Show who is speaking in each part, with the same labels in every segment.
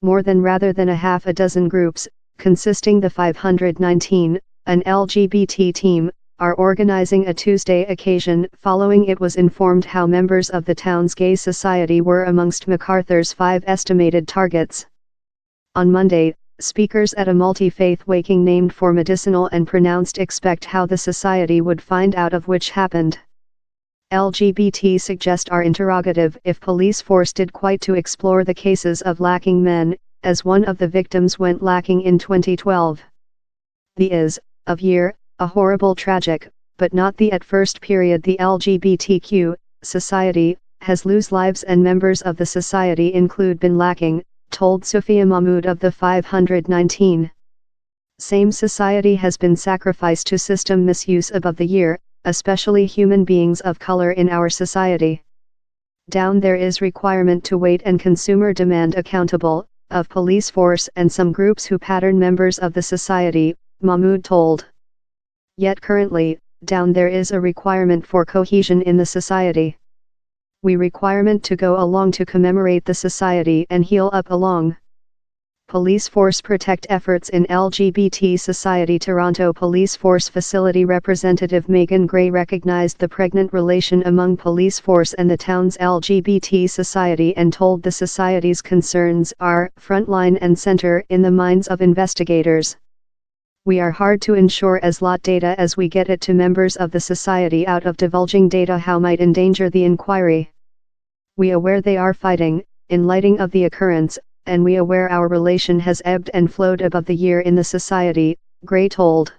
Speaker 1: more than rather than a half a dozen groups, consisting the 519, an LGBT team, are organizing a Tuesday occasion following it was informed how members of the town's gay society were amongst McArthur's 5 estimated targets. On Monday, speakers at a multi-faith waking named for medicinal and pronounced expect how the society would find out of which happened. LGBT suggest our interrogative if police force did quite to explore the cases of lacking men, as one of the victims went lacking in 2012. The is, of year, a horrible tragic, but not the at first period the LGBTQ society has lose lives and members of the society include been lacking, told Sophia Mahmood of the 519. Same society has been sacrificed to system misuse above the year, especially human beings of color in our society. Down there is requirement to wait and consumer demand accountable, of police force and some groups who pattern members of the society, Mahmood told. Yet currently, down there is a requirement for cohesion in the society. We requirement to go along to commemorate the society and heal up along. Police force protect efforts in LGBT society. Toronto Police Force Facility Representative Megan Gray recognized the pregnant relation among police force and the town's LGBT society and told the society's concerns are frontline and center in the minds of investigators. We are hard to ensure as lot data as we get it to members of the society out of divulging data how might endanger the inquiry. We aware they are fighting, in lighting of the occurrence, and we aware our relation has ebbed and flowed above the year in the society, Gray told.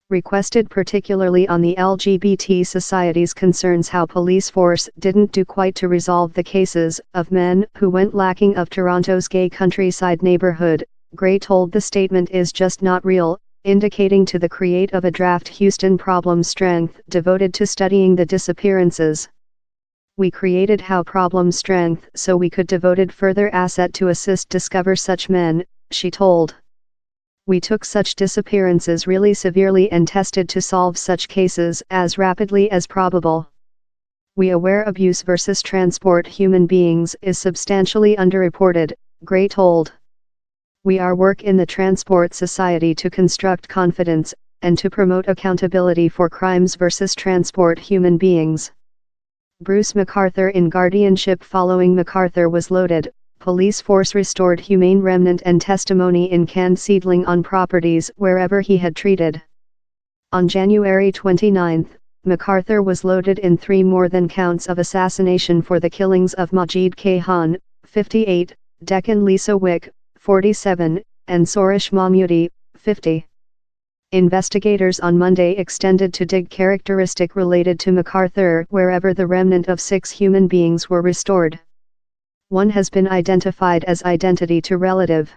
Speaker 1: Requested particularly on the LGBT society's concerns how police force didn't do quite to resolve the cases of men who went lacking of Toronto's gay countryside neighborhood, Gray told the statement is just not real, indicating to the create of a draft Houston problem strength devoted to studying the disappearances. We created how problem strength so we could devoted further asset to assist discover such men, she told. We took such disappearances really severely and tested to solve such cases as rapidly as probable. We aware abuse versus transport human beings is substantially underreported, Gray told. We are work in the transport society to construct confidence, and to promote accountability for crimes versus transport human beings. Bruce McArthur in guardianship following McArthur was loaded, police force restored humane remnant and testimony in canned seedling on properties wherever he had treated. On January 29, McArthur was loaded in 3 more than counts of assassination for the killings of Majid Khan, 58, Deccan Lisa Wick, 47, and Soresh Mahmoudi, 50. Investigators on Monday extended to dig characteristic related to McArthur wherever the remnant of 6 human beings were restored. One has been identified as identity to relative.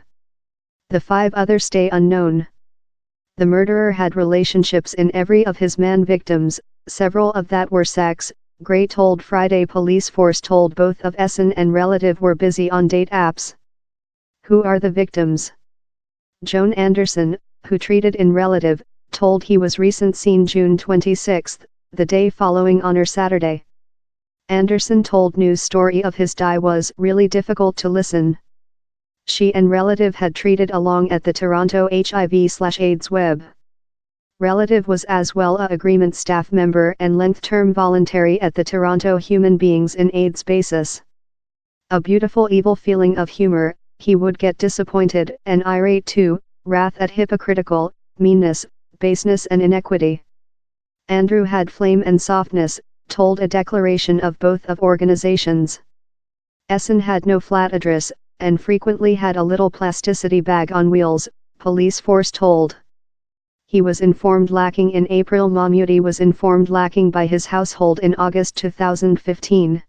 Speaker 1: The 5 others stay unknown. The murderer had relationships in every of his man victims, several of that were sex, Gray told Friday. Police force told both of Essen and relative were busy on date apps. Who are the victims? Joan Anderson, who treated in relative, told he was recent seen June 26, the day following on her Saturday. Anderson told news story of his die was really difficult to listen. She and relative had treated along at the Toronto HIV/AIDS web. Relative was as well a agreement staff member and length-term voluntary at the Toronto Human Beings in AIDS basis. A beautiful evil feeling of humor, he would get disappointed and irate too, wrath at hypocritical, meanness, baseness and inequity. Andrew had flame and softness, told a declaration of both of organizations. Essen had no flat address, and frequently had a little plasticity bag on wheels, police force told. He was informed lacking in April. Mahmoudi was informed lacking by his household in August 2015.